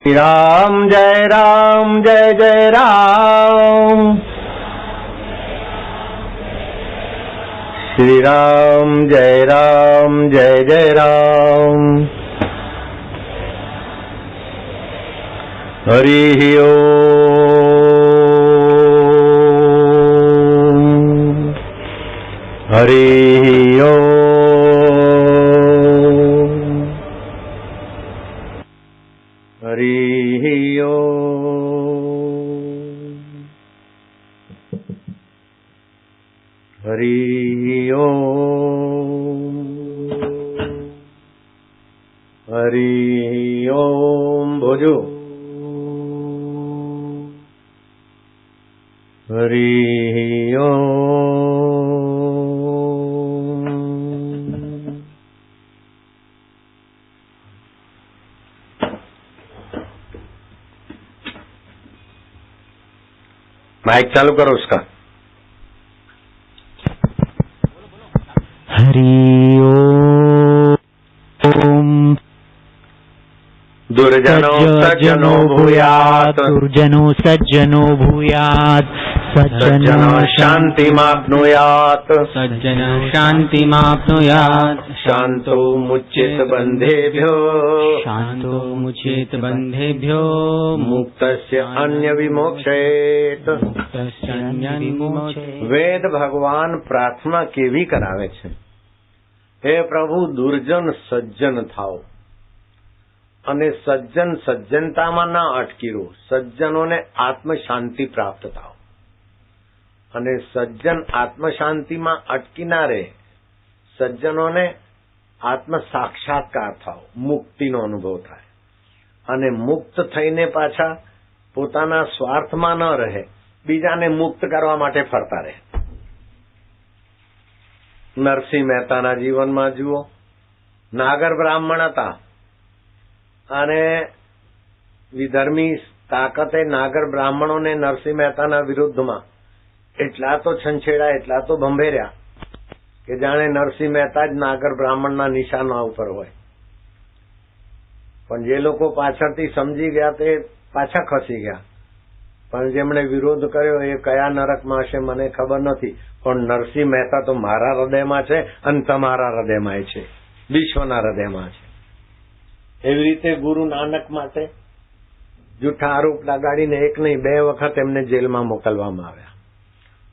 राम जय जय राम। श्री राम जय जय राम। हरि ओम हरि ओम हरि ओम हरि ओम हरि ओम भोजो हरि ओम। माइक चालू करो उसका। हरि ओम। दुर्जनो सज्जनो भूयात् दुर्जनो सज्जनो भूयात् सज्जनो शान्तिमाप्नुयात् सज्जनो शान्तिमाप्नुयात् शान्तो मुच्येत बन्धेभ्यो शान्तो मुच्येत बन्धेभ्यो मुक्तस्य अन्यविमोक्षयेत। मुक्तस्य अन्यविमोक्षयेत। વેદ ભગવાન પ્રાર્થના કેવી કરાવે છે? હે પ્રભુ, દુર્જન સજ્જન થાઓ અને સજ્જન સજ્જનતામાં ના અટકી રહો. સજ્જનોને આત્મ શાંતિ પ્રાપ્ત થાઓ અને સજ્જન આત્મ શાંતિમાં અટકી ના રહે. સજ્જનોને આત્મ સાક્ષાત્કાર થાઓ, મુક્તિનો અનુભવ થાય અને મુક્ત થઈને પાછા પોતાના સ્વાર્થમાં ન રહે, બીજાને મુક્ત કરવા માટે ફરતા રહે. નરસિંહ મહેતાના જીવનમાં જુઓ, નાગર બ્રાહ્મણ હતા અને વિધર્મી તાકતે નાગર બ્રાહ્મણોને નરસિંહ મહેતાના વિરુદ્ધમાં એટલા તો છંછેડા, એટલા તો ભંભેર્યા કે જાણે નરસિંહ મહેતા જ નાગર બ્રાહ્મણના નિશાના ઉપર હોય. પણ જે લોકો પાછળથી સમજી ગયા તે પાછા ખસી ગયા. પણ જેમણે વિરોધ કર્યો એ કયા નરકમાં હશે મને ખબર નથી, પણ નરસિંહ મહેતા તો મારા હૃદયમાં છે અને તમારા હૃદયમાં છે, વિશ્વના હૃદયમાં છે. એવી રીતે ગુરુ નાનક માટે જૂઠા આરોપ લગાડીને એક નહીં બે વખત એમને જેલમાં મોકલવામાં આવ્યા.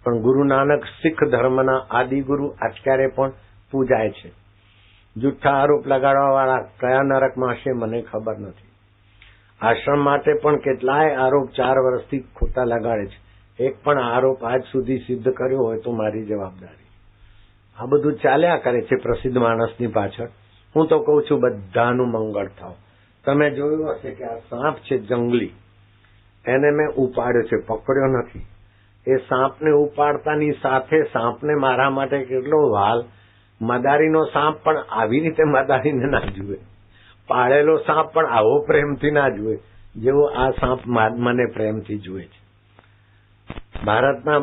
પણ ગુરુ નાનક શીખ ધર્મના આદિગુરુ અત્યારે પણ પૂજાય છે. જૂઠા આરોપ લગાડવા વાળા કયા નરકમાં હશે મને ખબર નથી. આશ્રમ માટે પણ કેટલાય આરોપ 4 વર્ષથી ખોટા લગાડે છે. એક પણ આરોપ આજ સુધી સિદ્ધ કર્યો હોય તો મારી જવાબદારી. આ બધું ચાલ્યા કરે છે પ્રસિદ્ધ માણસની પાછળ. હું તો કઉ છું બધાનું મંગળ થાવ. તમે જોયું હશે કે આ સાપ છે જંગલી, એને મેં ઉપાડ્યો છે, પકડ્યો નથી. એ સાપને ઉપાડતાની સાથે સાપને મારા માટે કેટલો વાલ. મદારીનો સાપ પણ આવી રીતે મદારીને ના જુએ, પાળેલો સાપ પણ આવો પ્રેમથી ના જુએ જેવો આ સાપ મને પ્રેમથી જુએ છે. ભારતના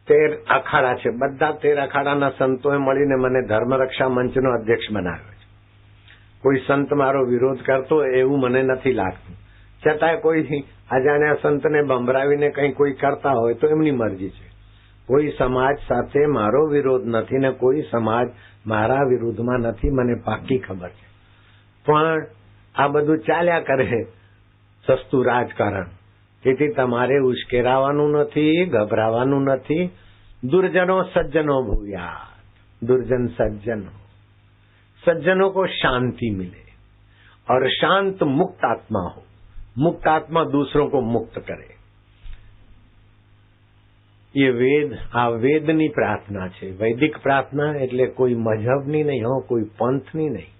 13 અખાડા છે, બધા 13 અખાડાના સંતોએ મળીને મને ધર્મરક્ષા મંચનો અધ્યક્ષ બનાવ્યો છે. કોઈ સંત મારો વિરોધ કરતો એવું મને નથી લાગતું. છતાંય કોઈ અજાણ્યા સંતને બંભરાવીને કંઈ કોઈ કરતા હોય તો એમની મરજી છે. કોઈ સમાજ સાથે મારો વિરોધ નથી ને કોઈ સમાજ મારા વિરુદ્ધમાં નથી, મને પાકી ખબર છે. પણ આ બધું ચાલ્યા કરે સસ્તું રાજકારણ. તેથી તમારે ઉશ્કેરાવાનું નથી, ગભરાવાનું નથી. दुर्जनों सज्जनों भूयात्, दुर्जन सज्जन हो. सज्जनों को शांति मिले और शांत मुक्त आत्मा हो. मुक्त आत्मा दूसरों को मुक्त करे. ये वेद आ वेदनी प्रार्थना છે. વૈદિક પ્રાર્થના એટલે કોઈ મજહબની નહીં, હો કોઈ પંથની નહીં.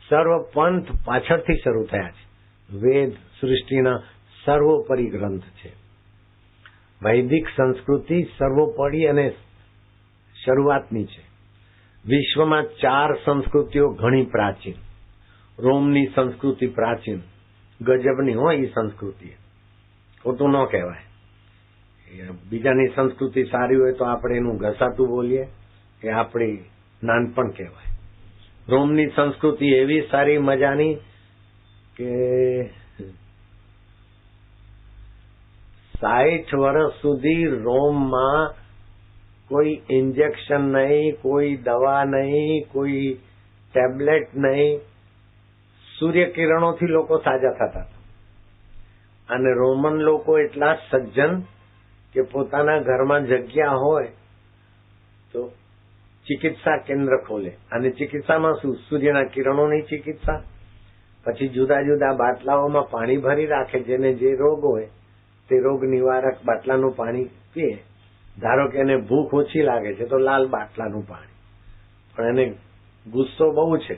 સર્વ પંથ પાછળથી શરૂ થયા છે. વેદ સૃષ્ટિના સર્વોપરી ગ્રંથ છે. વૈદિક સંસ્કૃતિ સર્વોપરી અને શરૂઆતની છે. વિશ્વમાં 4 સંસ્કૃતિઓ ઘણી પ્રાચીન. રોમની સંસ્કૃતિ પ્રાચીન ગજબની હોય. એ સંસ્કૃતિ ખોટું ન કહેવાય. બીજાની સંસ્કૃતિ સારી હોય તો આપણે એનું ઘસાતું બોલીએ કે આપણી નાનપણ કહેવાય. રોમની સંસ્કૃતિ એવી સારી મજાની કે 60 વર્ષ સુધી રોમમાં કોઈ ઇન્જેક્શન નહીં, કોઈ દવા નહીં, કોઈ ટેબ્લેટ નહીં, સૂર્યકિરણોથી લોકો સાજા થતા હતા. અને રોમન લોકો એટલા સજ્જન કે પોતાના ઘરમાં જગ્યા હોય તો ચિકિત્સા કેન્દ્ર ખોલે. અને ચિકિત્સામાં શું? સૂર્યના કિરણોની ચિકિત્સા. પછી જુદા જુદા બાટલાઓમાં પાણી ભરી રાખે, જેને જે રોગ હોય તે રોગ નિવારક બાટલાનું પાણી પીએ. ધારો કે એને ભૂખ ઓછી લાગે છે તો લાલ બાટલાનું પાણી, પણ એને ગુસ્સો બહુ છે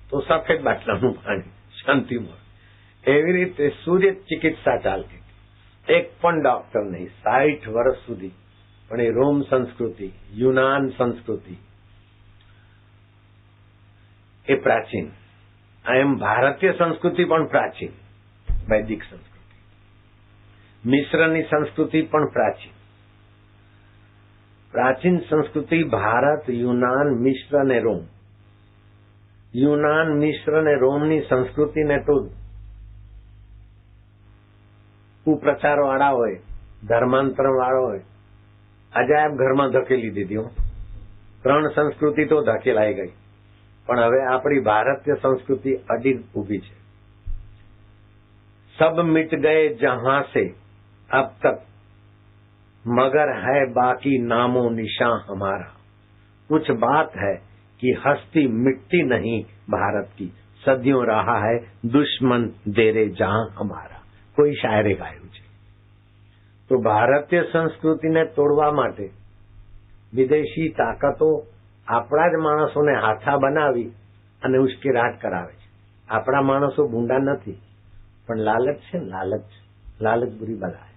તો સફેદ બાટલાનું પાણી, શાંતિ મળે. એવી રીતે સૂર્ય ચિકિત્સા ચાલતી. એક પણ ડોક્ટર નહીં 60 વર્ષ સુધી. પણ એ રોમ સંસ્કૃતિ, યુનાન સંસ્કૃતિ એ પ્રાચીન. એમ ભારતીય સંસ્કૃતિ પણ પ્રાચીન, વૈદિક સંસ્કૃતિ. મિશ્રની સંસ્કૃતિ પણ પ્રાચીન. પ્રાચીન સંસ્કૃતિ ભારત, યુનાન, મિશ્ર અને રોમ. યુનાન, મિશ્ર અને રોમની સંસ્કૃતિને તો કુપ્રચાર વાળા હોય, ધર્માંતર વાળો હોય, અજાયબ ઘરમાં ધકેલી દીધી. 3 સંસ્કૃતિ તો ધકેલાઈ ગઈ, પણ હવે આપણી ભારતીય સંસ્કૃતિ અડીગ ઉભી છે. સબ મિટ ગયે જહાં સે અબ તક, मगर है बाकी नामो निशान हमारा. कुछ बात है कि हस्ती मिटती नहीं भारत की, सदियों रहा है दुश्मन देरे जहां हमारा. કોઈ શાયરે ગાયું છે. તો ભારતીય સંસ્કૃતિને તોડવા માટે વિદેશી તાકાતો આપણા જ માણસોને હાથા બનાવી અને ઉશ્કેરાટ કરાવે છે. આપણા માણસો ભૂંડા નથી, પણ લાલચ છે ને, લાલચ બુરી બલા.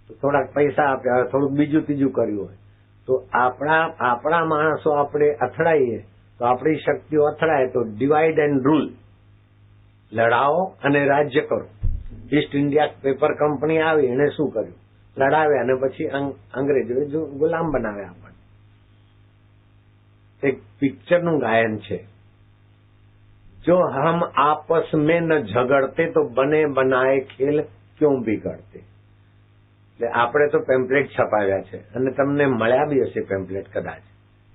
તો થોડાક પૈસા આપ્યા હોય, થોડુંક બીજું ત્રીજું કર્યું હોય તો આપણા માણસો આપણે અથડાઈએ તો આપણી શક્તિઓ અથડાય તો ડિવાઈડ એન્ડ રૂલ, લડાવો અને રાજ્ય કરો. ઈસ્ટ ઇન્ડિયા પેપર કંપની આવી, એને શું કર્યું? લડાવ્યા અને પછી અંગ્રેજોએ ગુલામ બનાવ્યા આપણને. એક પિક્ચરનું ગાયન છે, જો હમ આપસ મેં ન ઝગડતે તો બને બનાએ ખેલ ક્यों बिगड़ते. એટલે આપણે તો પેમ્પલેટ છપાવ્યા છે અને તમને મળ્યા બી હશે પેમ્પલેટ કદાચ.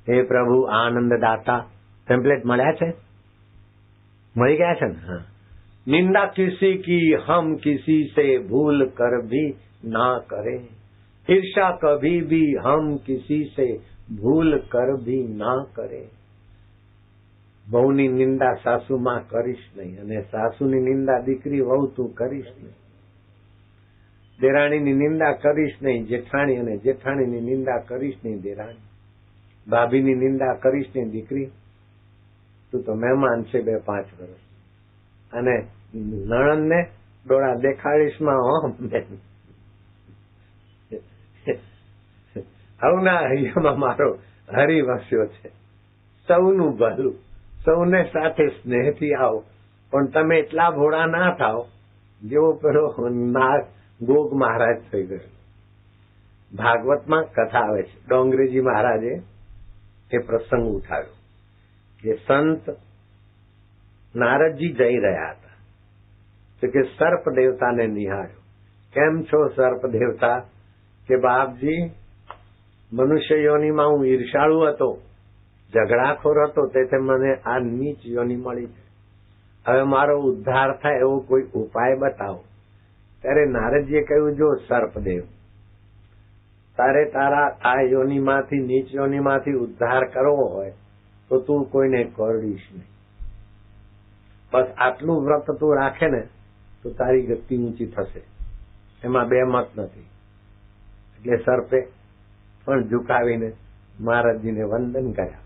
હે પ્રભુ આનંદદાતા, પેમ્પલેટ મળ્યા છે? મળી ગયા છે ને? હા. નિંદા કિસી કી હમ કિસી સે ભૂલ કર ભી ના કરે, ઈર્ષા કભી ભી હમ કિસી સે ભૂલ કર ભી ના કરે. વહુની નિંદા સાસુમાં કરીશ નહીં, અને સાસુની નિંદા દીકરી વહુ તું કરીશ નહીં. દેરાણીની નિંદા કરીશ નહીં જેઠાણી, અને જેઠાણીની નિંદા કરીશ નહીં દેરાણી. ભાભીની નિંદા કરીશ નહીં દીકરી, તું તો મહેમાન છે 2-5 વર્ષ. અને નણંદને ડોળા દેખાડીશમાં હવના હૈયામાં મારો હરી વસ્યો છે. સૌનું ભલું, સૌને સાથે સ્નેહથી આવો, પણ તમે એટલા ભોળા ના થાઓ જેવો પેલો ગોગ મહારાજ થઈ ગયો. ભાગવતમાં કથા આવે છે, ડોંગરેજી મહારાજે એ પ્રસંગ ઉઠાવ્યો કે સંત નારદજી જઈ રહ્યા હતા તો કે સર્પ દેવતાને નિહાળ્યો. કેમ છો સર્પ દેવતા? કે બાપજી, મનુષ્ય યોનિમાં હું ઈર્ષાળુ હતો, ઝઘડાખોર હતો, તેથી મને આ નીચ યોનિ મળી છે. હવે મારો ઉદ્ધાર થાય એવો કોઈ ઉપાય બતાવો. ત્યારે નારદજીએ કહ્યું, જો સર્પદેવ, તારે તારા આ યોનિમાંથી, નીચ યોનિમાંથી ઉદ્ધાર કરવો હોય તો તું કોઈને કરડીશ નહીં. બસ આટલું વ્રત તું રાખે ને તો તારી ગતિ ઊંચી થશે, એમાં 2 મત નથી. એટલે સર્પે પણ ઝુકાવીને મહારાજજીને વંદન કર્યા.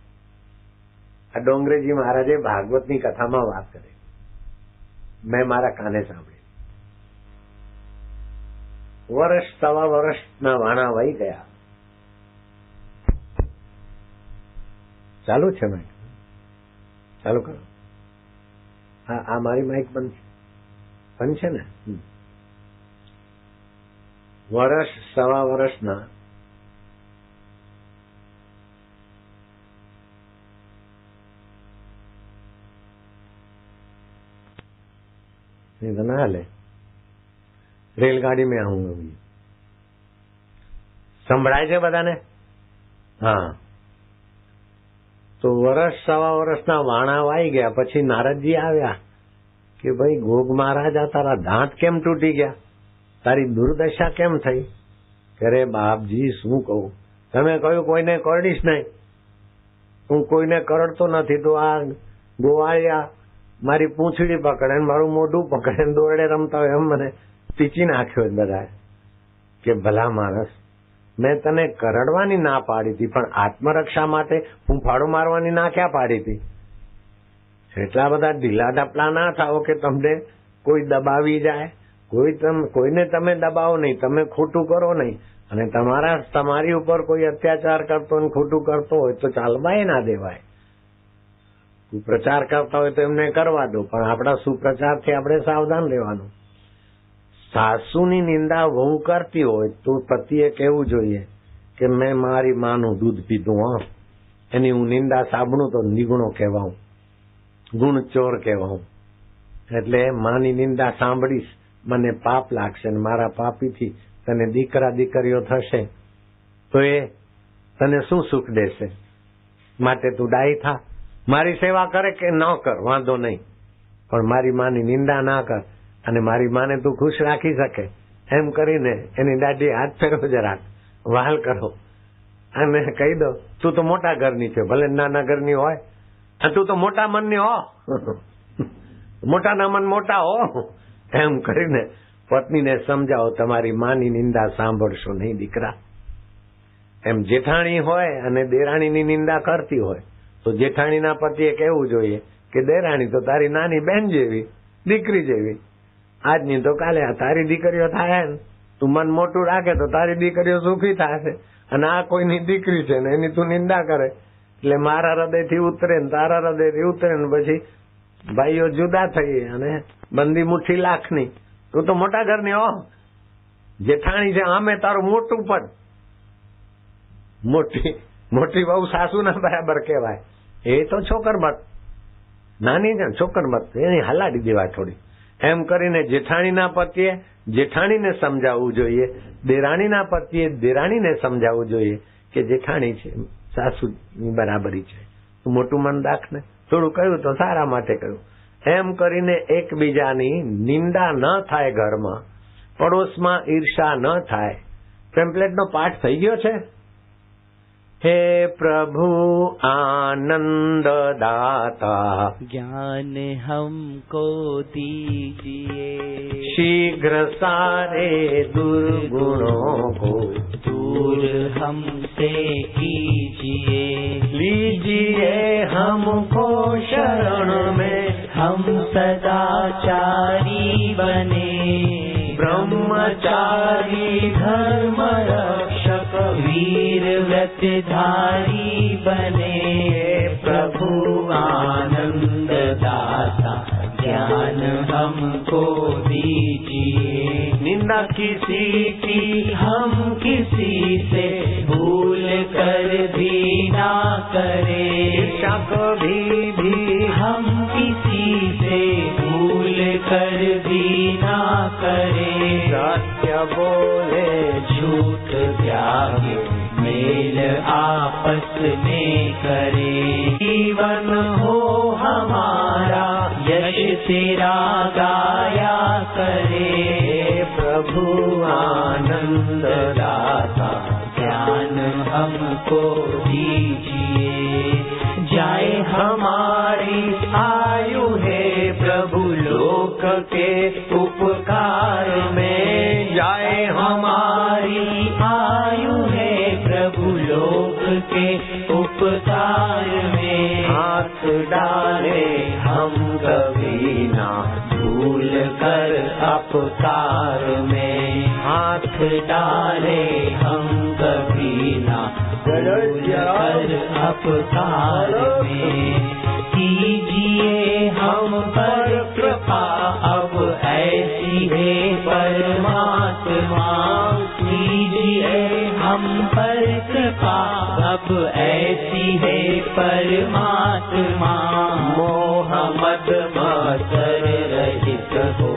આ ડોંગરેજી મહારાજે ભાગવતની કથામાં વાત કરી, મેં મારા કાને સાંભળી. વર્ષ 1.25 વર્ષના વાણા વહી ગયા. ચાલુ છે માઇક? ચાલુ કરો. હા, આ મારી માઇક બંધ છે ને? વર્ષ 1.25 વર્ષના नहीं तो ना हाले। रेलगाड़ी में आऊंगा भी સંભળાય છે બધાને? હા. તો વર્ષ સવા વર્ષના વાણા વાઈ ગયા પછી નારદજી આવ્યા કે ભાઈ ગોગ મહારાજા તારા દાંત કેમ તૂટી ગયા, તારી દુર્દશા કેમ થઈ? કે રે બાપજી શું કહું, તમે કહ્યું કોઈને કરડીશ નહીં, હું કોઈને કરડતો નથી, તો આ ગોવાળિયા મારી પૂંછડી પકડે ને મારું મોઢું પકડે ને દોરડે રમતા હોય એમ મને પીચી નાખ્યો બધા. કે ભલા માણસ, મેં તને કરડવાની ના પાડી હતી, પણ આત્મરક્ષા માટે ફૂંફાડો મારવાની ના ક્યાં પાડી હતી? એટલા બધા ઢીલા ઢપલા ના થાઓ કે તમને કોઈ દબાવી જાય. કોઈને તમે દબાવો નહીં, તમે ખોટું કરો નહીં, અને તમારી ઉપર કોઈ અત્યાચાર કરતો અને ખોટું કરતો હોય તો ચાલવાય ના દેવાય. પ્રચાર કરતા હોય તો એમને કરવા દો, પણ આપણા સુપ્રચારથી આપણે સાવધાન રહેવાનું. સાસુની નિંદા વહુ કરતી હોય તો પતિએ કહેવું જોઈએ કે મેં મારી માનું દૂધ પીધું, હા, એની હું નિંદા સાંભળું તો નિગુણો કહેવાઉં, ગુણ ચોર કહેવાઉં. એટલે માની નિંદા સાંભળીશ, મને પાપ લાગશે ને મારા પાપીથી તને દીકરા દીકરીઓ થશે તો એ તને શું સુખ દેશે? માટે તું ડાઈ થા, મારી સેવા કરે કે ન કર વાંધો નહીં, પણ મારી માની નિંદા ના કર, અને મારી માને તું ખુશ રાખી શકે એમ કરીને એની દાઢી હાથ ફેરવો જરાક, વહાલ કરો અને કહી દો તું તો મોટા ઘરની છે, ભલે નાના ઘરની હોય, તું તો મોટા મનની હો, મોટા ના મન મોટા હો, એમ કરીને પત્નીને સમજાવો તમારી માની નિંદા સાંભળશો નહીં દીકરા. એમ જેઠાણી હોય અને દેરાણીની નિંદા કરતી હોય તો જેઠાણીના પતિએ કહેવું જોઈએ કે દેરાણી તો તારી નાની બહેન જેવી, દીકરી જેવી, આજની તો કાલે તારી દીકરીઓ થાય ને, તું મન મોટું રાખે તો તારી દીકરીઓ સુખી થશે, અને આ કોઈની દીકરી છે ને એની તું નિંદા કરે એટલે મારા હૃદયથી ઉતરે ને તારા હૃદયથી ઉતરે ને પછી ભાઈઓ જુદા થઈ અને બંદી મુઠ્ઠી લાખની. તું તો મોટા ઘરની હો, જેઠાણી છે આમે તારું મોટું પદ, મોટી બહુ સાસુના બરાબર કહેવાય. એ તો છોકર મત, નાની છે છોકર મત, એની હલાડી દેવાય થોડી. એમ કરીને જેઠાણીના પતિએ જેઠાણીને સમજાવવું જોઈએ, દેરાણીના પતિએ દેરાણીને સમજાવવું જોઈએ કે જેઠાણી છે સાસુની બરાબરી છે, તું મોટું મન રાખ ને. થોડું કહ્યું તો સારા માટે કહ્યું. એમ કરીને એકબીજાની નિંદા ન થાય ઘરમાં, પડોશમાં ઈર્ષા ન થાય. પેમ્પલેટનો પાઠ થઈ ગયો છે. हे प्रभु आनंद दाता ज्ञान हमको दीजिए, शीघ्र सारे दुर्गुणों को दूर हमसे कीजिए, लीजिए हमको शरण में, हम सदाचारी बने, ब्रह्मचारी धर्म रक्षक वीर व्रतधारी बने, प्रभु आनंद दाता ज्ञान हमको दीजिए। निंदा किसी की हम किसी से भूल कर भी ना करें, ईर्ष्या कभी भी हम किसी से भूल कर भी ना करें, सत्य बोले झूठ त्यागे मेल आपस में करें, जीवन हो हमारा यश तेरा गाया करे, प्रभु आनंद दाता ज्ञान हमको दीजिए। जाए हमारी आयु है प्रभु लोक के उपकार में, जाए हमारी आयु है प्रभु लोक के उपकार में, हाथ डाले हम कभी ना भूल कर अपकार में, हाथ डाले हम कभी ना भूल कर अपकार में, कीजिए हम पर कृपा अब ऐसी है परमात्मा, कीजिए हम पर कृपा अब ऐसी है परमात्मा, मोह मद मत्सर रहित हो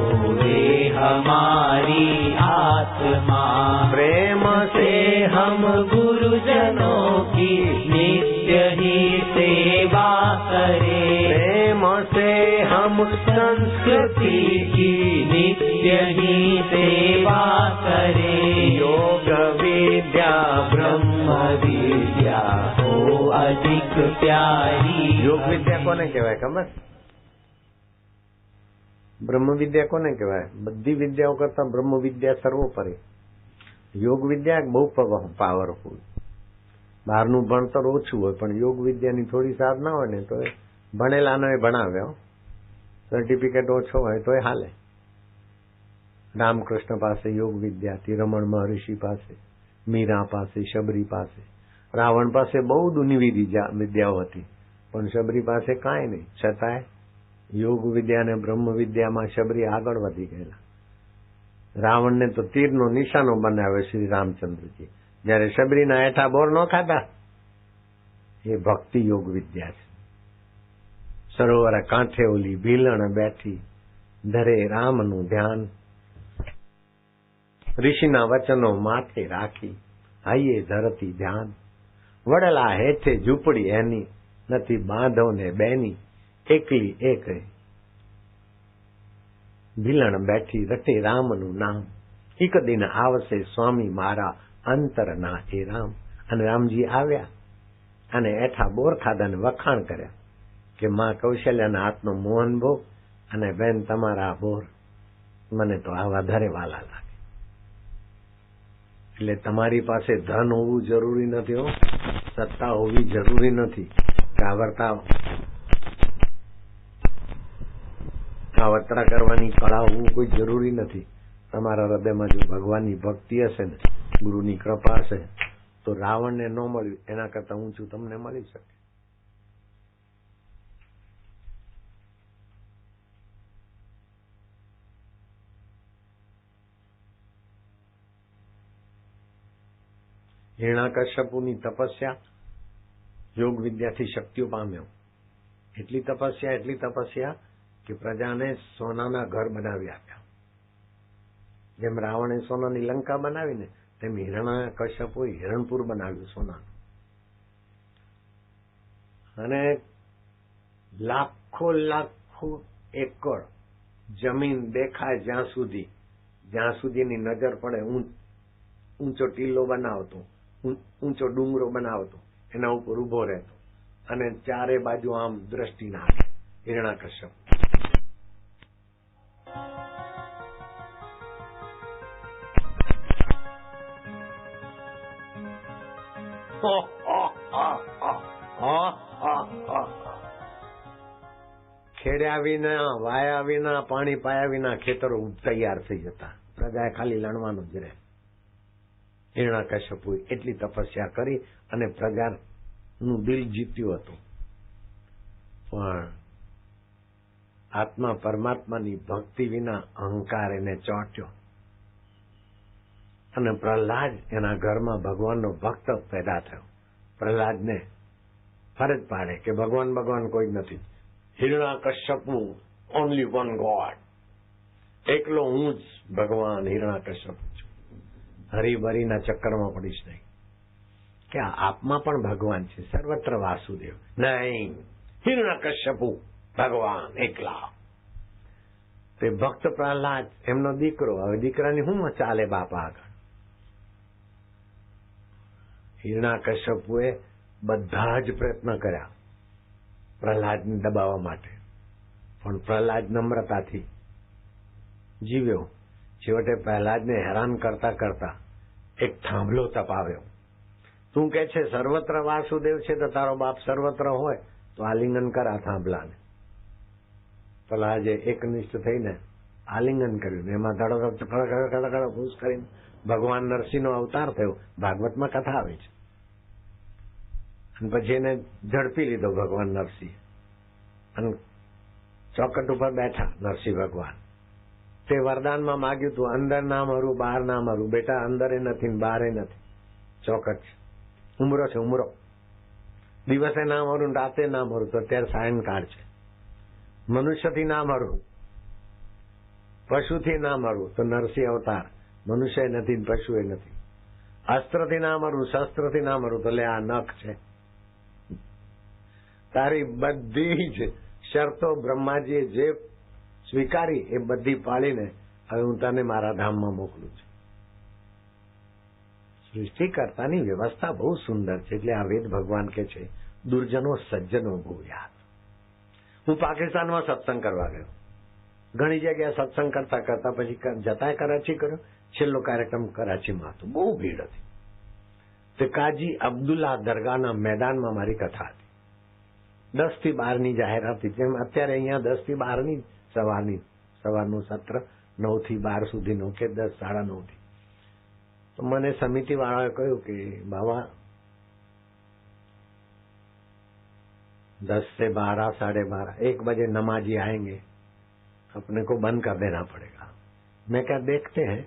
माँ। प्रेम से हम गुरुजनों की नित्य ही सेवा करें। प्रेम से हम संस्कृति की नित्य ही सेवा करें। योग विद्या ब्रह्म विद्या हो अधिक प्यारी। योग विद्या कोने कहेवाय खबर? બ્રહ્મ વિદ્યા કોને કહેવાય? બધી વિદ્યાઓ કરતા બ્રહ્મ વિદ્યા સર્વોપરી. યોગ વિદ્યા બહુ પાવરફુલ. બહારનું ભણતર ઓછું હોય પણ યોગ વિદ્યાની થોડી સાધના હોય ને તો ભણેલાનો એ ભણાવે. સર્ટિફિકેટ ઓછો હોય તો એ હાલે. રામકૃષ્ણ પાસે યોગ વિદ્યા હતી, રમણ મહર્ષિ પાસે, મીરા પાસે, શબરી પાસે. રાવણ પાસે બહુ દુની વિદ્યાઓ હતી પણ શબરી પાસે કાંઈ નહીં. છતાંય યોગ વિદ્યા અને બ્રહ્મ વિદ્યામાં શબરી આગળ વધી ગયેલા. રાવણને તો તીરનો નિશાનો બનાવ્યો શ્રી રામચંદ્રજી, જયારે શબરીના હેઠા બોર ન ખાતા. એ ભક્તિ યોગ વિદ્યા છે. સરોવર કાંઠે ઓલી ભીલણ બેઠી, ધરે રામનું ધ્યાન, ઋષિના વચનો માથે રાખી, હૈયે ધરતી ધ્યાન. વડલા હેઠે ઝૂંપડી એની, નથી બાંધો ને બેની, એકલી એક ભીલણ બેઠી, રટે રામનું નામ. એક દિન આવશે સ્વામી મારા અંતરના એ રામ. અને રામજી આવ્યા અને એઠા બોર ખાધા ને વખાણ કર્યા કે માં કૌશલ્યાના હાથનો મોહન ભોગ અને બેન તમારા બોર મને તો આવા ધરે વાલા લાગે. એટલે તમારી પાસે ધન હોવું જરૂરી નથી, સત્તા હોવી જરૂરી નથી, કાવરતા કાવતરા કરવાની કળા હોવું કોઈ જરૂરી નથી. તમારા હૃદયમાં જો ભગવાનની ભક્તિ હશે ને, ગુરુની કૃપા હશે તો રાવણને ન મળ્યું એના કરતા ઊંચું તમને મળી શકે. હિરણ્યકશ્યપુની તપસ્યા યોગ વિદ્યાથી શક્તિઓ પામ્યો. એટલી તપસ્યા કે પ્રજાને સોનાના ઘર બનાવી આપ્યા. જેમ રાવણે સોનાની લંકા બનાવીને તેમ હિરણ્યકશ્યપુએ હિરણપુર બનાવ્યું સોનાનું. અને લાખો એકર જમીન દેખાય જ્યાં સુધીની નજર પડે ઊંચો ટીલો બનાવતો, ઊંચો ડુંગરો બનાવતો, એના ઉપર ઉભો રહેતો અને ચારે બાજુ આમ દ્રષ્ટિ નાખે હિરણ્યકશ્યપ. ખેડ્યા વિના, વાયા વિના, પાણી પાયા વિના ખેતરો તૈયાર થઈ જતા. પ્રજાએ ખાલી લણવાનું જ રહે. હિરણ્યકશ્યપુએ એટલી તપસ્યા કરી અને પ્રજાનું દિલ જીત્યું હતું. પણ આત્મા પરમાત્માની ભક્તિ વિના અહંકાર એને ચોંટ્યો અને પ્રહલાદ એના ઘરમાં ભગવાનનો ભક્ત પેદા થયો. પ્રહલાદને ફરજ પાડે કે ભગવાન કોઈ નથી. હિરણ્યકશ્યપુ ઓનલી વન ગોડ, એકલો હું જ ભગવાન હિરણ્યકશ્યપુ છું. હરિભરીના ચક્કરમાં પડીશ નહીં કે આપમાં પણ ભગવાન છે, સર્વત્ર વાસુદેવ. નહીં, હિરણ્યકશ્યપુ ભગવાન એકલા. તે ભક્ત પ્રહલાદ એમનો દીકરો. હવે દીકરાની શું ચાલે બાપા આગળ? હિરણ્યકશ્યપુએ બધા જ પ્રયત્ન કર્યા પ્રહલાદને દબાવવા માટે, પણ પ્રહલાદ નમ્રતાથી જીવ્યો. છેવટે પ્રહલાદને હેરાન કરતા કરતા એક થાંભલો તપાવ્યો. તું કે છે સર્વત્ર વાસુદેવ છે તો તારો બાપ સર્વત્ર હોય તો આલિંગન કર આ થાંભલાને. પ્રહલાદે એકનિષ્ઠ થઈને આલિંગન કર્યું. એમાં ધડો ઘૂસ કરીને ભગવાન નરસિંહનો અવતાર થયો. ભાગવતમાં કથા આવે છે. અને પછી એને ઝડપી લીધો ભગવાન નરસિંહ અને ચોકટ ઉપર બેઠા નરસિંહ ભગવાન. તે વરદાનમાં માગ્યું તું અંદર ના મરું, બહાર ના મરું. બેટા અંદરે નથી ને બહારે નથી, ચોકટ છે, ઉમરો છે ઉમરો. દિવસે ના મરું, રાતે ના મરું તો અત્યારે સાયનકાળ છે. મનુષ્યથી ના મરું, પશુથી ના મરું તો નરસિંહ અવતાર. મનુષ્ય નથી, પશુ નથી. અસ્ત્રથી ના મરું, શસ્ત્રથી ના મરું, તો લે આ નખ છે. તારી બધી જ શરતો બ્રહ્માજીએ જે સ્વીકારી એ બધી પાળીને હવે હું તને મારા ધામમાં મોકલું છું. સૃષ્ટિકર્તાની વ્યવસ્થા બહુ સુંદર છે. એટલે આ વેદ ભગવાન કે છે દુર્જનો સજ્જનો ભૂયાત. હું પાકિસ્તાનમાં સત્સંગ કરવા ગયો. ઘણી જગ્યાએ સત્સંગ કરતા કરતા પછી જતા કરાચી કર્યો. છેલ્લો કાર્યક્રમ કરાચીમાં હતો. બહુ ભીડ હતી. તે કાજી અબ્દુલ્લા દરગાહના મેદાનમાં મારી કથા હતી. 10 થી 12 જાહેરાત હતી. જેમ અત્યારે અહીંયા 10 થી 12 સવારનું સત્ર 9 થી 12 સુધીનું કે 10 સાડા 9 થી. તો મને સમિતિ વાળાએ કહ્યું કે બાબા 10 से 12 साढ़े 12 1 बजे नमाजी आएंगे, अपने को बंद कर देना पड़ेगा. मैं क्या देखते हैं.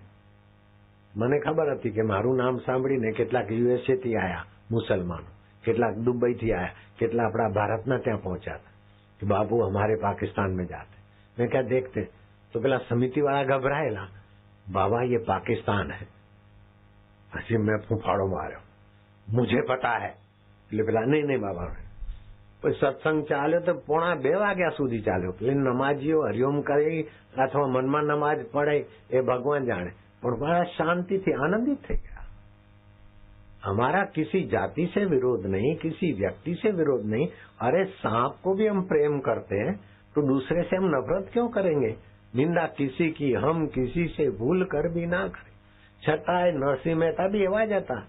મને ખબર હતી કે મારું નામ સાંભળીને કેટલાક યુએસએ થી આયા મુસલમાનો, કેટલાક દુબઈ થી આયા, કેટલા આપણા ભારતના ત્યાં પહોંચ્યા હતા કે બાબू हमारे पाकिस्तान में जाते. मैं क्या देखते. तो પેલા સમિતિ વાળા ગભરાયેલા, बाबा ये पाकिस्तान है. પછી મેં ફૂફાડો માર્યો, मुझे पता है. એટલે પેલા નહીં બાબા. પછી સત્સંગ ચાલ્યો તો 1:45 વાગ્યા સુધી ચાલ્યો. એટલે નમાજીઓ હરિઓમ કરી અથવા મનમાં નમાજ પડે એ ભગવાન જાણે, પણ બड़ा शांति थी, आनंदित थे. क्या हमारा किसी जाति से विरोध नहीं, किसी व्यक्ति से विरोध नहीं. अरे सांप को भी हम प्रेम करते हैं तो दूसरे से हम नफरत क्यों करेंगे. निंदा किसी की हम किसी से भूल कर भी ना करें. छतांय नरसिंह मेहता भी एवा ज હતા.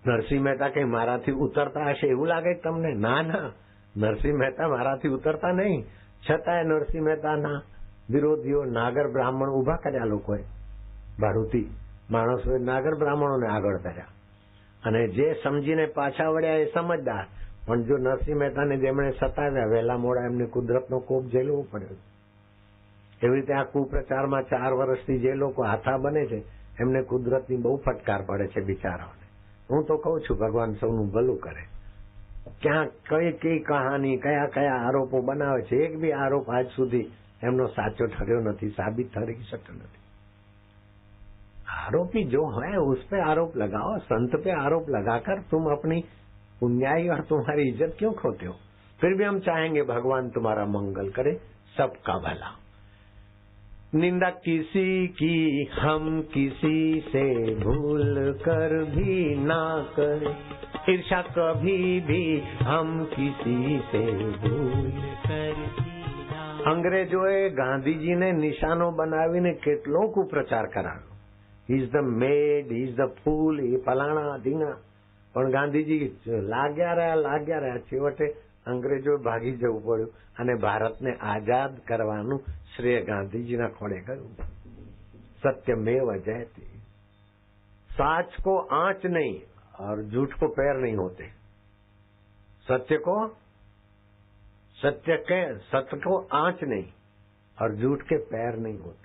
નરસિંહ મહેતા કઈ મારાથી ઉતરતા હશે એવું લાગે તમને? ના ના, નરસિંહ મહેતા મારાથી ઉતરતા નહીં. છતાંય નરસિંહ મહેતાના વિરોધીઓ નાગર બ્રાહ્મણ ઉભા કર્યા. લોકોએ ભાડુતી માણસોએ નાગર બ્રાહ્મણોને આગળ કર્યા અને જે સમજીને પાછા વળ્યા એ સમજદાર. પણ જો નરસિંહ મહેતાને જેમણે સતાવ્યા વહેલા મોડા એમને કુદરતનો કોપ ઝેલવો પડ્યો. એવી રીતે આ કુપ્રચારમાં 4 વર્ષથી જે લોકો હાથા બને છે એમને કુદરતની બહુ ફટકાર પડે છે બિચારાઓને. હું તો કહું છું ભગવાન સૌનું ભલું કરે. ક્યાં કઈ કઈ કહાની કયા કયા આરોપો બનાવે છે. એક બી આરોપ આજ સુધી એમનો સાચો ઠર્યો નથી, સાબિત થઈ શક્યો નથી. आरोपी जो है उस पे आरोप लगाओ. संत पे आरोप लगाकर तुम अपनी पुण्याई और तुम्हारी इज्जत क्यों खोते हो. फिर भी हम चाहेंगे भगवान तुम्हारा मंगल करे, सबका भला. निंदा किसी की हम किसी से भूल कर भी ना करें. ईर्षा कभी भी हम किसी से भूल कर भी ना. अंग्रेजोए गांधीजीने निशानो बनावीने કેટલો કુપ્રચાર કરાવ્યો. He is the mad, he is the fool, ये फलाणा धींगा. પણ ગાંધીજી લાગ્યા રહ્યા. છેવટે અંગ્રેજો ભાગી જવું પડ્યું અને ભારતને આઝાદ કરવાનું શ્રેય ગાંધીજીના ખોળે ગયું. सत्यमेव जयते. साच को आंच नहीं और झूठ को पैर नहीं होते. सत्य को आंच नहीं और झूठ के पैर नहीं होते.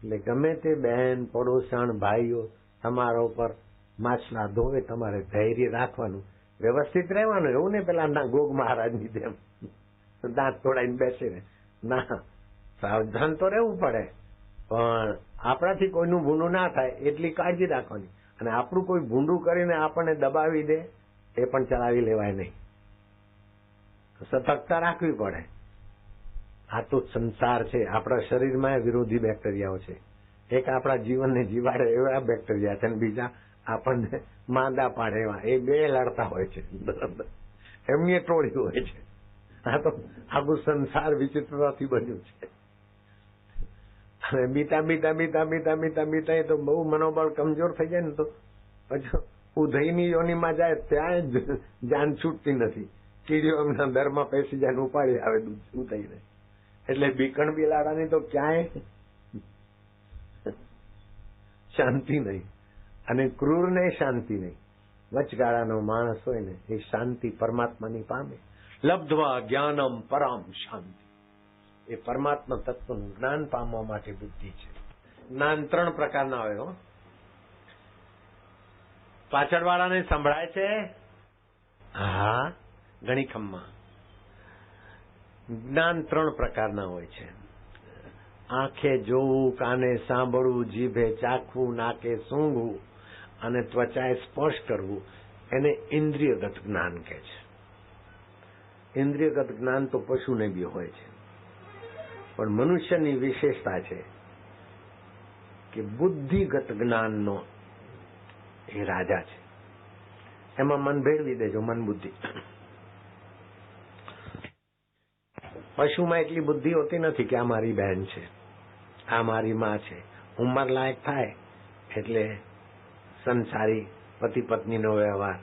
એટલે ગમે તે બહેન પડોસણ ભાઈઓ તમારા ઉપર માછલા ધોવે તમારે ધૈર્ય રાખવાનું, વ્યવસ્થિત રહેવાનું. એવું નહીં પેલા ગોગ મહારાજની જેમ દાંત તોડાઈને બેસે ને. ના, સાવધાન તો રહેવું પડે, પણ આપણાથી કોઈનું ભૂંડું ના થાય એટલી કાળજી રાખવાની. અને આપણું કોઈ ભૂંડું કરીને આપણને દબાવી દે એ પણ ચલાવી લેવાય નહીં. સતર્કતા રાખવી પડે. આ તો સંસાર છે. આપણા શરીરમાં વિરોધી બેક્ટેરિયાઓ છે. એક આપણા જીવનને જીવાડે એવા બેક્ટેરિયા છે અને બીજા આપણને માંદા પાડે એવા. એ બે લડતા હોય છે. બરાબર, એમની ટોળી હોય છે. આ તો આખું સંસાર વિચિત્રતાથી બન્યું છે. અને બીતા એ તો બહુ મનોબળ કમજોર થઈ જાય ને તો પછી ઉધઈની યોનીમાં જાય ત્યાં જ જાન છૂટતી નથી. કીડીઓ એમના દરમાં પેસી જાય ઉપાડી આવે ઉધઈને. એટલે બીકણ બિલાડાની તો ક્યાંય શાંતિ નહીં અને ક્રૂરને શાંતિ નહીં. વચગાળાનો માણસ હોય ને એ શાંતિ પરમાત્માની પામે. લબ્ધવા જ્ઞાનમ પરામ શાંતિ. એ પરમાત્મા તત્વનું જ્ઞાન પામવા માટે બુદ્ધિ છે. જ્ઞાન 3 પ્રકારના હોય. પાછળવાળાને સંભળાય છે? હા, ગણીખમમાં. જ્ઞાન 3 પ્રકારના હોય છે. આંખે જોવું, કાને સાંભળવું, જીભે ચાખવું, નાકે સૂંઘવું અને ત્વચાએ સ્પર્શ કરવું, એને ઇન્દ્રિયગત જ્ઞાન કહે છે. ઇન્દ્રિયગત જ્ઞાન તો પશુને બી હોય છે, પણ મનુષ્યની વિશેષતા છે કે બુદ્ધિગત જ્ઞાનનો એ રાજા છે. એમાં મન ભેળવી દેજો, મન બુદ્ધિ. પશુમાં એટલી બુદ્ધિ હોતી નથી કે આ મારી બહેન છે, આ મારી માં છે. ઉંમર લાયક થાય એટલે સંસારી પતિ પત્નીનો વ્યવહાર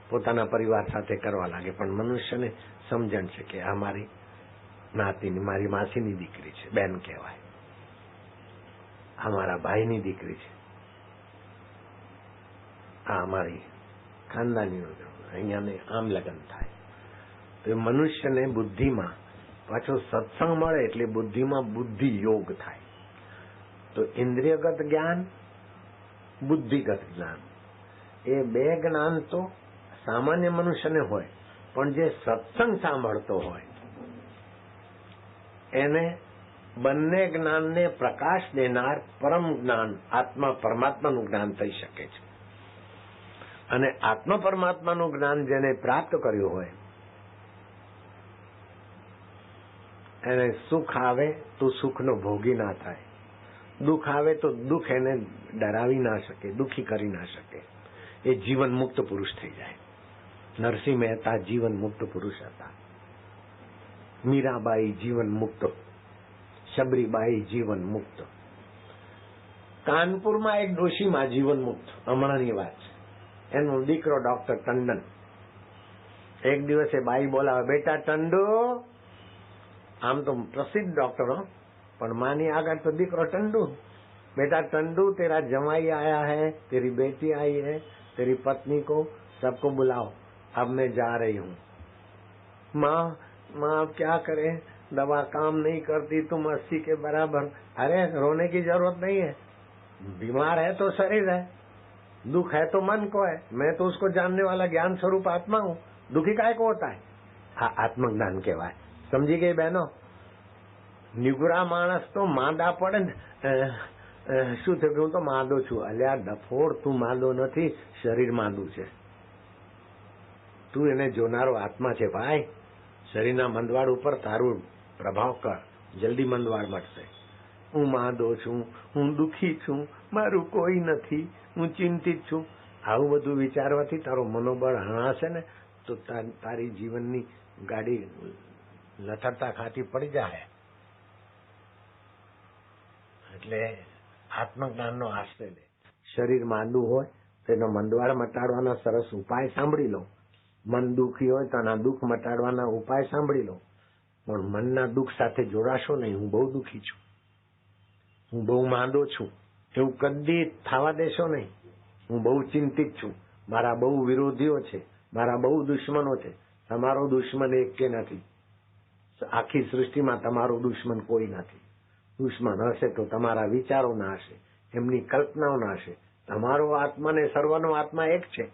પોતાના પરિવાર સાથે કરવા લાગે, પણ મનુષ્યને સમજણ છે કે આ મારી નાતીની, મારી માસીની દીકરી છે, બેન કહેવાય. આ મારા ભાઈની દીકરી છે, આ મારી ખાનદાની, અહીંયા આમ લગ્ન થાય. તો એ મનુષ્યને બુદ્ધિમાં પાછો સત્સંગ મળે એટલે બુદ્ધિમાં બુદ્ધિ યોગ થાય. તો ઇન્દ્રિયગત જ્ઞાન, બુદ્ધિગત જ્ઞાન, એ બે જ્ઞાન તો સામાન્ય મનુષ્યને હોય, પણ જે સત્સંગ સાંભળતો હોય એને બંને જ્ઞાનને પ્રકાશ દેનાર પરમ જ્ઞાન, આત્મા પરમાત્માનું જ્ઞાન થઈ શકે છે. અને આત્મા પરમાત્માનું જ્ઞાન જેને પ્રાપ્ત કર્યું હોય એને સુખ આવે તો સુખનો ભોગી ના થાય, દુઃખ આવે તો દુઃખ એને ડરાવી ના શકે, દુઃખી કરી ના શકે. એ જીવન મુક્ત પુરુષ થઈ જાય. નરસિંહ મહેતા જીવન મુક્ત પુરુષ હતા, મીરાબાઈ જીવન મુક્ત, શબરીબાઈ જીવન મુક્ત, કાનપુરમાં એક ડોશીમાં જીવન મુક્ત. હમણાંની વાત છે. એનો દીકરો ડોક્ટર ટંડન. એક દિવસે બાઈ બોલાવે, બેટા ટંડુ. આમ તો પ્રસિદ્ધ ડોક્ટર, પણ માની આગળ તો દીકરો ટંડુ. बेटा टंडू, तेरा जमाई आया है, तेरी बेटी आई है, तेरी पत्नी को सबको बुलाओ, अब मैं जा रही हूँ. माँ अब क्या करें, दवा काम नहीं करती, तुम 80 के बराबर. अरे रोने की जरूरत नहीं है, बीमार है तो शरीर है, दुख है तो मन को है. मैं तो उसको जानने वाला ज्ञान स्वरूप आत्मा हूँ, दुखी काय को होता है. हाँ, आत्मज्ञान कहवाय. समझी गई बहनों. निगुरा माणस तो मांदा पड़े ने, શું થયું કે હું તો માંદો છું. અલ્યા ડફોડ, તું માંદો નથી, શરીર માંદું છે. તું એને જોનારો આત્મા છે ભાઈ. શરીરના મંદવાડ ઉપર તારું પ્રભાવ કર, જલ્દી મંદવાડ મળશે. હું માંદો છું, હું દુઃખી છું, મારું કોઈ નથી, હું ચિંતિત છું. આવું બધું વિચારવાથી તારો મનોબળ હણાશે ને તો તારી જીવનની ગાડી લથડતા ખાતી પડી જાય. એટલે આત્મજ્ઞાનનો આશ્રય લે. શરીર માંદું હોય તો એનો મંદવાડ મટાડવાના સરસ ઉપાય સાંભળી લો. મન દુઃખી હોય તો આના દુઃખ મટાડવાના ઉપાય સાંભળી લો. પણ મનના દુઃખ સાથે જોડાશો નહીં. હું બહુ દુઃખી છું, હું બહુ માંદો છું, એવું કદી થવા દેશો નહીં. હું બહુ ચિંતિત છું, મારા બહુ વિરોધીઓ છે, મારા બહુ દુશ્મનો છે. તમારો દુશ્મન એક કે નથી, આખી સૃષ્ટિમાં તમારો દુશ્મન કોઈ નથી. દુશ્મન હશે તો તમારા વિચારોના હશે, એમની કલ્પનાઓના હશે. તમારો આત્મા ને સર્વનો આત્મા એક છે.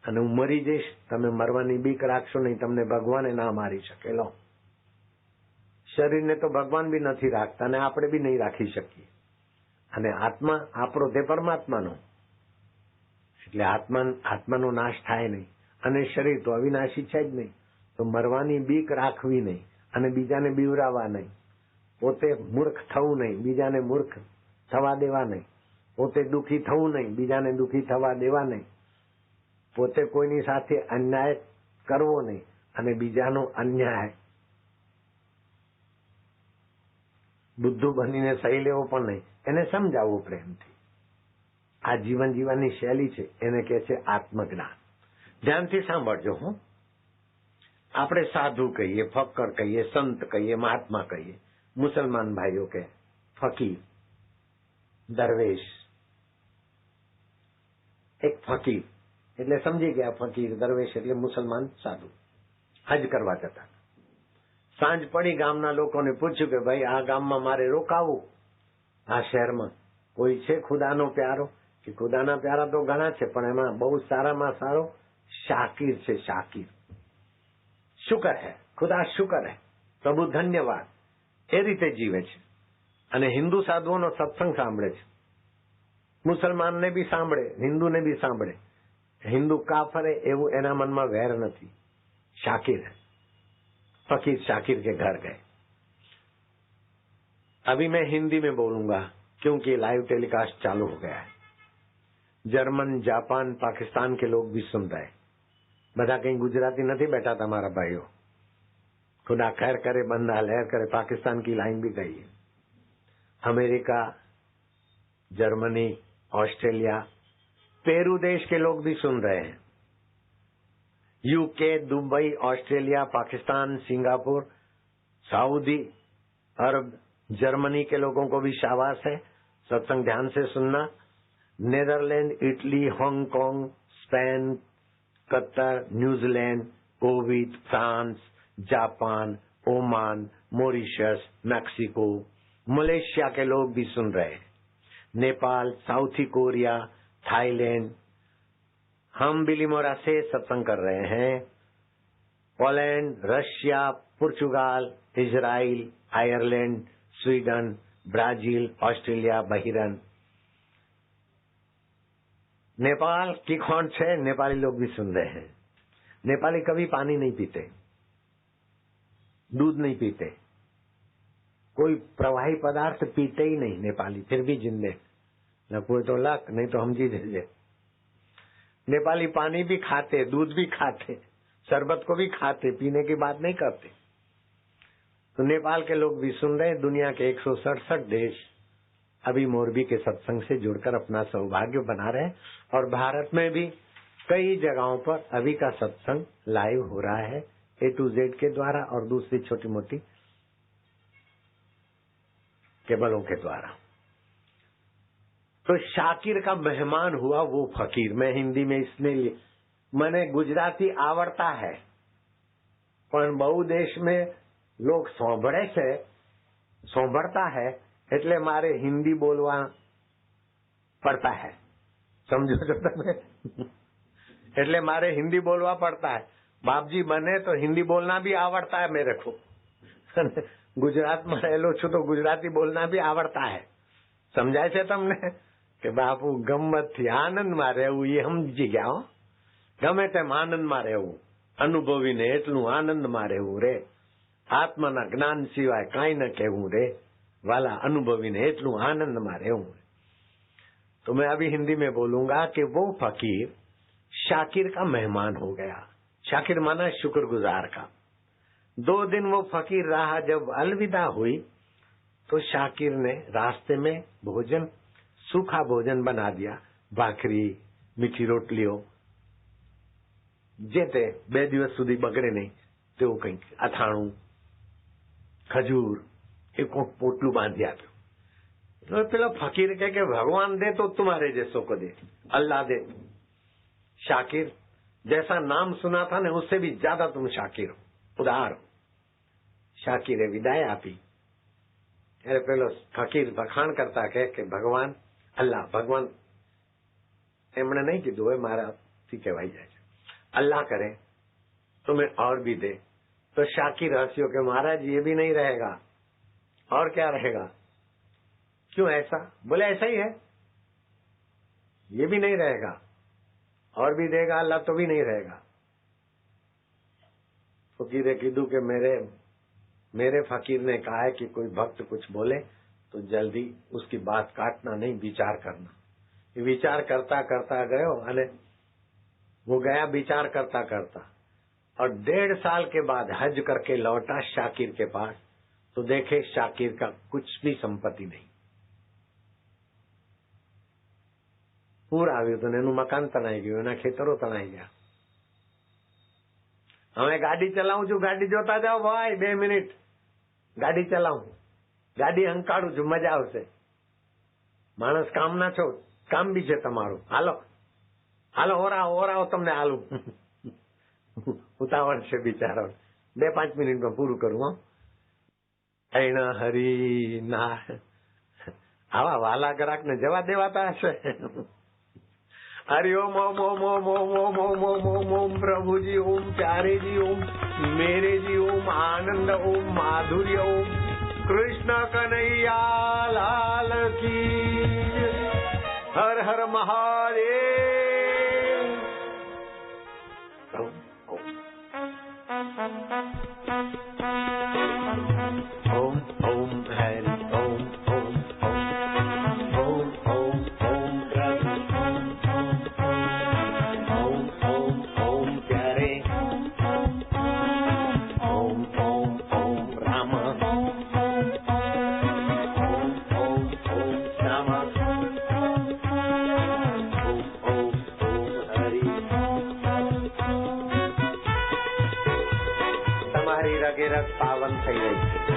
અને હું મરી જઈશ, તમે મરવાની બીક રાખશો નહીં, તમને ભગવાને ના મારી શકે. લો, શરીરને તો ભગવાન બી નથી રાખતા અને આપણે બી નહીં રાખી શકીએ. અને આત્મા આપણો તે પરમાત્માનો, એટલે આત્માનો નાશ થાય નહીં. અને શરીર તો અવિનાશી છે જ નહીં. તો મરવાની બીક રાખવી નહીં અને બીજાને બીવરાવા નહીં. પોતે મૂર્ખ થવું નહીં, બીજાને મૂર્ખ થવા દેવા નહીં. પોતે દુઃખી થવું નહીં, બીજાને દુઃખી થવા દેવા નહીં. પોતે કોઈની સાથે અન્યાય કરવો નહીં અને બીજાનો અન્યાય બુદ્ધુ બનીને સહી લેવો પણ નહીં. એને સમજાવવું પ્રેમથી. આ જીવન જીવવાની શૈલી છે, એને કહે છે આત્મજ્ઞાન. ધ્યાનથી સાંભળજો. હું આપણે સાધુ કહીએ, ફક્કર કહીએ, સંત કહીએ, મહાત્મા કહીએ. મુસલમાન ભાઈઓ કે ફકીર, દરવેશ. એક ફકીર એટલે સમજી ગયા, ફકીર દરવેશ એટલે મુસલમાન સાધુ. હજ કરવા જતા. સાંજ પડી, ગામના લોકોને પૂછ્યું કે ભાઈ આ ગામમાં મારે રોકાવું, આ શહેરમાં કોઈ છે ખુદાનો પ્યારો? કે ખુદાના પ્યારા તો ઘણા છે, પણ એમાં બહુ સારામાં સારો શાકીર છે. શાકીર શુકર હે, ખુદા શુકર હે, પ્રભુ ધન્યવાદ. એ રીતે જીવે છે. અને હિન્દુ સાધુઓનો સત્સંગ સાંભળે છે, મુસલમાનને બી સાંભળે, હિન્દુને બી સાંભળે. हिंदू काफर है एवं एना मन में वैर नहीं. शाकिर है, फकीर शाकिर के घर गए. अभी मैं हिंदी में बोलूंगा क्योंकि लाइव टेलीकास्ट चालू हो गया है. जर्मन, जापान, पाकिस्तान के लोग भी सुन रहे. બધા કઈ ગુજરાતી નથી बैठा તમારા ભાઈઓ. खुदा खैर करे, बंदा लहर करे. पाकिस्तान की लाइन भी गई है. अमेरिका, जर्मनी, ऑस्ट्रेलिया, पेरू देश के लोग भी सुन रहे हैं. UK, Dubai, Australia, Pakistan, Singapore, Saudi Arabia, Germany के लोगों को भी शाबाश है. सत्संग ध्यान से सुनना. Netherland, Italy, Hong Kong, Spain, Qatar, New Zealand, Kuwait, France, Japan, Oman, Mauritius, Mexico, Malaysia के लोग भी सुन रहे हैं. Nepal, South Korea, Thailand. हम बिलीमोरा से सत्संग कर रहे हैं. पोलैंड, रशिया, पुर्तगाल, Israel, Ireland, Sweden, Brazil, Australia, Bahrain, Nepal की खोंड से नेपाली लोग भी सुन रहे हैं. नेपाली कभी पानी नहीं पीते, दूध नहीं पीते, कोई प्रवाही पदार्थ पीते ही नहीं नेपाली, फिर भी जिंदे. न कोई तो लाख, नहीं तो हम जी दे. नेपाली पानी भी खाते, दूध भी खाते, शरबत को भी खाते, पीने की बात नहीं करते. तो नेपाल के लोग भी सुन रहे हैं. दुनिया के 167 देश अभी मोरबी के सत्संग से जुड़कर अपना सौभाग्य बना रहे हैं. और भारत में भी कई जगहों पर अभी का सत्संग लाइव हो रहा है A to Z के द्वारा और दूसरी छोटी मोटी केबलों के द्वारा. तो शाकिर का मेहमान हुआ वो फकीर. मैं हिंदी में इसलिए, મને ગુજરાતી આવડતા है પણ બહુ દેશ में लोग સાંભળે છે, સાંભળતા है એટલે મારે हिंदी बोलवा पड़ता है. समझो છો તમે? એટલે મારે हिंदी बोलवा पड़ता है. बापजी बने तो हिंदी बोलना भी आवड़ता है मेरे को. गुजरात में રહેલો છું તો ગુજરાતી बोलना भी आवड़ता है. समझाय છે તમને કે બાપુ ગમતથી આનંદમાં રહેવું એ સમજી ગયા હો. ગમે તેમ આનંદમાં રહેવું, અનુભવીને એટલું આનંદમાં રહેવું રે. આત્માના જ્ઞાન સિવાય કાંઈ ન કહેવું રે વાલા. અનુભવીને એટલું આનંદમાં રહેવું. तो मैं अभी हिंदी में बोलूंगा कि वो फकीर शाकिर का मेहमान हो गया. शाकिर माना शुक्रगुजार का. 2 दिन वो फकीर रहा. जब अलविदा हुई तो शाकिर ने रास्ते में भोजन, सूखा भोजन बना दिया. भाखरी, मीठी रोटलीओ, जे ते 2 દિવસ સુધી બગડે નહીં તેવું કંઈક અથાણું, ખજૂર એ કોક પોટલું બાંધી આપ્યું. तो પેલો ફકીર કહે કે ભગવાન દે તો तुम्हारे जैसों को दे, अल्लाह दे. शाकिर जैसा नाम सुना था ने उससे भी ज्यादा तुम शाकिर हो, उदार हो. शाकिरे विदाय આપી. ત્યારે પેલો ફકીર વખાણ કરતા કહે કે ભગવાન, અલ્લાહ, ભગવાન એમણે નહીં કીધું હોય, મારાથી કહેવાઈ જાય છે. अल्लाह करे तुम्हें और भी दे. तो शाकिर हंसियो कि महाराज ये भी नहीं रहेगा, और क्या रहेगा? क्यों ऐसा? बोले ऐसा ही है, ये भी नहीं रहेगा, और भी देगा अल्लाह तो भी नहीं रहेगा. फकीरे कीधु कि मेरे फकीर ने कहा है कि कोई भक्त कुछ बोले तो जल्दी उसकी बात काटना नहीं, विचार करना. ये विचार करता करता गयो અને वो गया विचार करता करता, और 1.5 साल के बाद हज करके लौटा शाकिर के पास. तो देखे शाकिर का कुछ भी संपत्ति नहीं. પૂર આવ્યું તો એનું મકાન તણાઈ ગયું, એના ખેતરો તણાઈ ગયા. હવે ગાડી ચલાવું છું, ગાડી જોતા જાઓ ભાઈ, 2 મિનિટ ગાડી ચલાવું, ગાડી હંકાડું છું, મજા આવશે. માણસ કામના છો, કામ બી છે તમારું. હાલો હાલો, ઓરાઓ તમને હાલું. ઉતાવળ છે બિચારો. 2-5 મિનિટમાં પૂરું કરું. હૈણ હરી ના આવા વાલા ગ્રાહકને જવા દેવાતા હશે. हरि ओम ओम ओम ओम ओम ओम ओम ओम ओम ओम प्रभु जी ओम, प्यारे जी ओम, मेरे जी ओम, आनंद ओम, माधुर्य ओम, कृष्ण कन्हैया लाल की। हर हर महादेव। ओम ओम हरि ओम ओम ओम ओम ओम प्रभु ओम ओम ओम प्यारे ओम ओम ओम राम ओम ओम ओम श्याम ओम ओम हरि। તમારી રગે રગ પાવન થઈ રહી છે।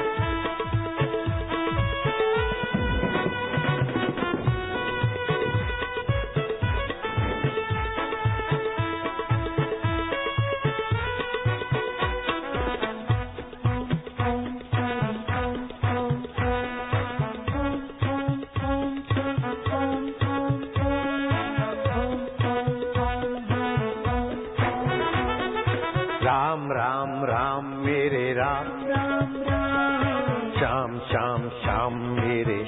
राम राम राम मेरे राम श्याम श्याम श्याम मेरे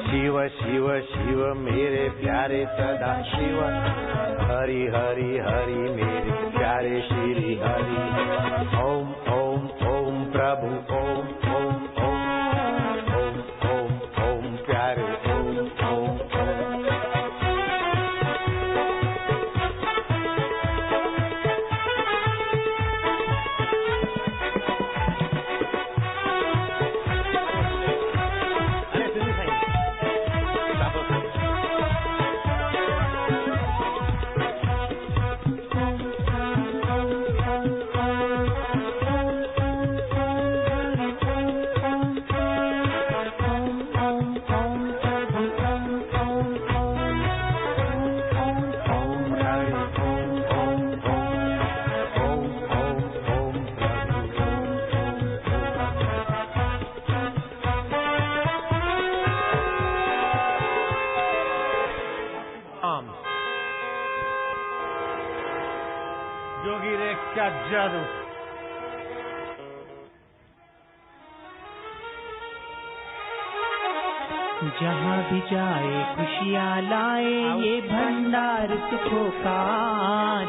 शिव शिव शिव मेरे प्यारे सदा शिव हरि हरि हरि मेरे प्यारे श्री हरि। ओम ओम ओम प्रभु ओम ओम ओम ओम ओम ओम प्यारे ओम ओम ओम। जोगी रे क्या जादू। जहाँ भी जाए खुशियाँ लाए ये भंडार सुखों का।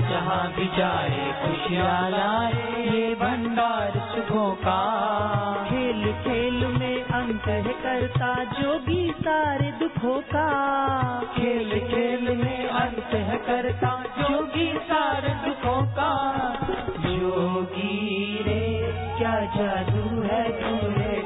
जहाँ भी जाए खुशियाँ लाए ये भंडार सुखों का। खेल खेल में अंत है करता जोगी सारे दुखों का। खेल खेल में अंत है करता जोगी सारे दुखों का। जोगी रे क्या जादू है तुम्हें